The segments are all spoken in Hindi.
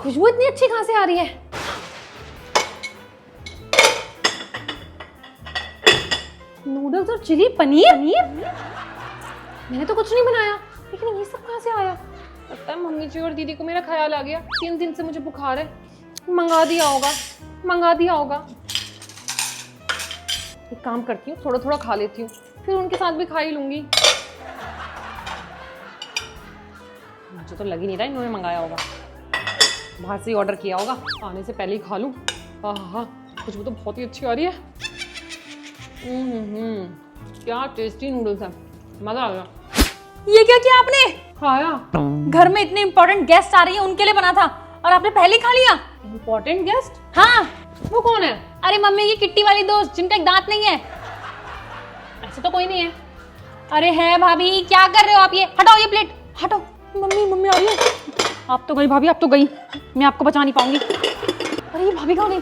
खुशबू इतनी अच्छी कहाँ से आ रही है? नूडल्स और चिली पनीर। मैंने तो कुछ नहीं बनाया, लेकिन ये सब कहाँ से आया? लगता है मम्मी जी और दीदी को मेरा ख्याल आ गया। 3 दिन से मुझे बुखार है, मंगा दिया होगा। एक काम करती हूँ, थोड़ा थोड़ा खा लेती हूँ, फिर उनके साथ भी खा ही लूंगी। मुझे तो लग ही नहीं रहा इन्होंने मंगाया होगा, बाहर से ही ऑर्डर किया होगा। आने से पहले ही खा लूँ। हाँ, खुशबू तो बहुत ही अच्छी आ रही है। क्या टेस्टी नूडल्स है, मजा आ गया। ये क्या किया आपने? खाया। घर में इतने इम्पोर्टेंट गेस्ट आ रही है, उनके लिए बना था और आपने पहले ही खा लिया। Important guest? हाँ, वो कौन है? अरे मम्मी की किट्टी वाली दोस्त जिनका एक दांत नहीं है। ऐसे तो कोई नहीं है। अरे है भाभी, क्या कर रहे हो आप? ये हटाओ, ये प्लेट हटाओ। मम्मी आ रही है। आप तो गई भाभी, आप तो गई, मैं आपको बचा नहीं पाऊंगी। अरे ये भाभी कहाँ गई?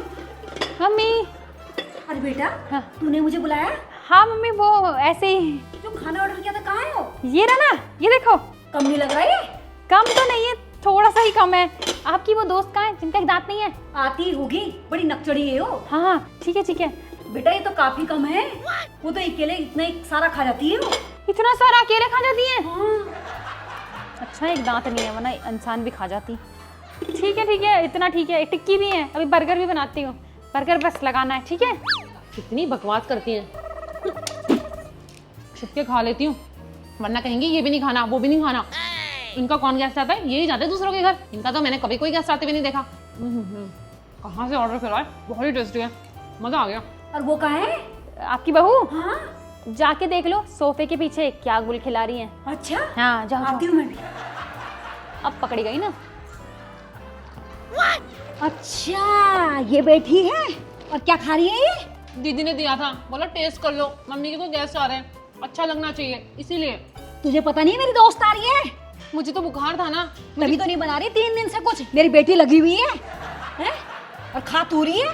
मम्मी। अरे बेटा, हाँ। तूने मुझे बुलाया? हाँ मम्मी, वो ऐसे ही। जो खाना ऑर्डर किया था कहाँ है वो? ये रहा ना, ये देखो। कम नहीं लग रहा है? कम तो नहीं है, थोड़ा सा ही कम है। आपकी वो दोस्त कहाँ है जिनका एक दांत नहीं है? आती होगी, बड़ी नकचड़ी है वो। हाँ ठीक है। बेटा ये तो काफी कम है, वो तो अकेले इतना ही सारा खा जाती है वो। इतना सारा अकेले खा जाती है? हाँ। अच्छा एक दांत नहीं है, वरना इंसान भी खा जाती। ठीक है, इतना ठीक है। टिक्की भी है, अभी बर्गर भी बनाती हूँ। बर्गर बस लगाना है, ठीक है? कितनी बकवास करती हैं। छुपके खा लेती हूँ, वरना कहेंगे ये भी नहीं खाना, वो भी नहीं खाना। इनका कौन गेस्ट आता है? यही जाते हैं दूसरों के घर। इनका तो मैंने कभी कोई गेस्ट आते हुए नहीं देखा। कहाँ से ऑर्डर करा है? बहुत ही टेस्टी है, मजा आ गया। और वो कहाँ है? आपकी बहू? हाँ। जाके देख लो सोफे के पीछे क्या गुल खिला रही है। अच्छा, हाँ जाओ। आती हूँ मैं भी। अब पकड़ी गई ना। अच्छा ये बैठी है और क्या खा रही है ये? दीदी ने दिया था, बोला टेस्ट कर लो, मम्मी के कोई गेस्ट आ रहे हैं, अच्छा लगना चाहिए, इसीलिए। तुझे पता नहीं है मेरी दोस्त आ रही है? मुझे तो बुखार था ना, तभी तो नहीं बना रही 3 दिन से कुछ। मेरी बेटी लगी हुई है, हैं? और खा तू रही है।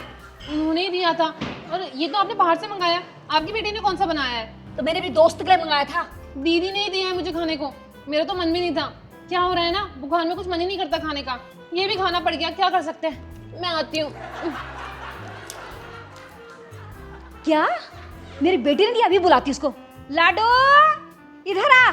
उन्होंने ही दिया था। और ये तो आपने बाहर से मंगाया, आपकी बेटी ने कौन सा बनाया है? तो मैंने भी दोस्त के लिए मंगाया था। दीदी ने ही दिया है मुझे खाने को, मेरा तो मन भी नहीं था। क्या हो रहा है ना, बुखार में कुछ मन ही नहीं करता खाने का, ये भी खाना पड़ गया, क्या कर सकते हैं। मैं आती हूँ। क्या? मेरी बेटी ने दिया? अभी बुलाती उसको। लाडो इधर आ।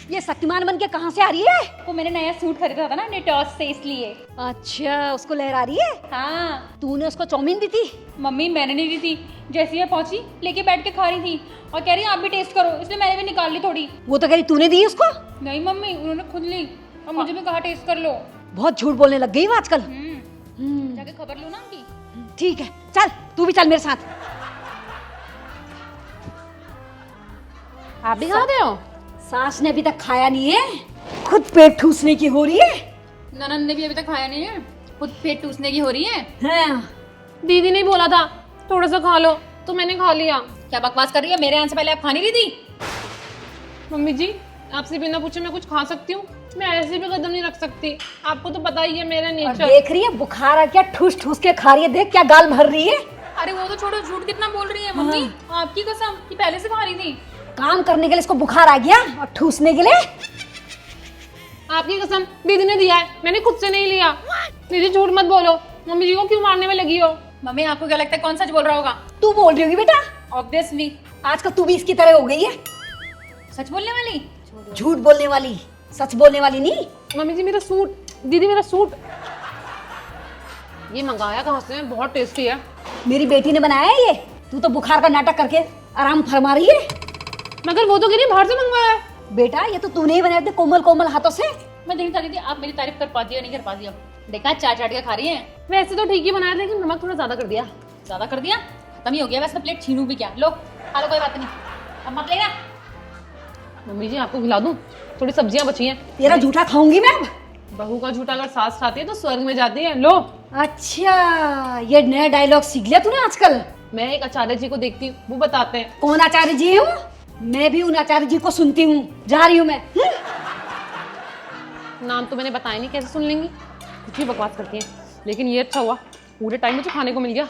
ये शक्तिमान बन के कहाँ से आ रही है? वो मैंने नया सूट खरीदा था ना नेटॉस से, इसलिए। अच्छा उसको लहरा रही है। हाँ। तूने उसको चाउमीन दी थी? मम्मी मैंने नहीं दी थी, जैसे ये पहुंची लेके बैठ के खा रही थी और कह रही आप भी टेस्ट करो, इसलिए मैंने भी निकाल ली थोड़ी। वो तो कह रही तूने दी उसको। नहीं मम्मी, उन्होंने खुद ली और मुझे भी कहा टेस्ट कर लो। बहुत झूठ बोलने लग गई वो आजकल। जाके खबर लो ना उनकी। ठीक है चल, तू भी चल मेरे साथ। आप भी खाते हो? सास ने अभी तक खाया नहीं है, खुद पेट ठूसने की हो रही है। ननद ने भी अभी तक खाया नहीं है, खुद पेट टूसने की हो रही है। हाँ। दीदी ने बोला था थोड़ा सा खा लो, तो मैंने खा लिया। क्या बकवास कर रही है? मेरे आने से पहले आप खानी नहीं थी? मम्मी जी, आपसे बिना पूछे मैं कुछ खा सकती हूँ? मैं ऐसे भी कदम नहीं रख सकती, आपको तो पता ही है मेरा और नेचर। देख रही है बुखार आ क्या, ठूस ठूस के खा रही है। देख क्या गाल भर रही है। अरे वो तो छोड़ो, झूठ कितना बोल रही है मम्मी। आपकी कसम कि पहले से खा रही थी। काम करने के लिए इसको बुखार आ गया और ठूसने के लिए। आपकी कसम, दीदी ने दिया है, मैंने खुद से नहीं लिया। दीदी झूठ मत बोलो, मम्मी जी को क्यों मारने में लगी हो? मम्मी आपको क्या लगता है कौन सच बोल रहा होगा? तू बोल रही होगी बेटा, ऑब्वियसली। आजकल तू भी इसकी तरह हो गई है, सच बोलने वाली। झूठ बोलने वाली, सच बोलने वाली नहीं। मम्मी जी मेरा सूट, दीदी मेरा सूट। ये मंगाया कहाँ से? बहुत टेस्टी है। मेरी बेटी ने बनाया है ये, तू तो बुखार का नाटक करके आराम फरमा रही है। मगर वो तो कह रही बाहर से मंगवाया है। बेटा ये तो तूने ही बनाए थे कोमल कोमल हाथों से। मैं देखता दीदी आप मेरी तारीफ कर पाती है नहीं कर पाती। अब देखा चाट चाट के खा रही है। वैसे तो ठीक ही बनाया, लेकिन नमक थोड़ा ज्यादा कर दिया। ज्यादा कर दिया? खत्म ही हो गया वैसे, प्लेट छीनू भी क्या? लो खा लो, कोई बात नहीं, अब मत लेना। मम्मी जी आपको खिला दूं, थोड़ी सब्जियां बची हैं। तेरा झूठा खाऊंगी मैं अब। बहू का झूठा अगर सास खाती है तो स्वर्ग में जाती है। लो। अच्छा ये नया डायलॉग सीख लिया तूने आजकल। मैं एक आचार्य जी को देखती हूँ, वो बताते हैं। कौन आचार्य जी है वो? मैं भी उन आचार्य जी को सुनती हूँ। जा रही हूँ मैं। नाम तो मैंने बताया नहीं, कैसे सुन लेंगी? कुछ भी बकवास करती हैं। लेकिन ये अच्छा हुआ, पूरे टाइम मुझे खाने को मिल गया।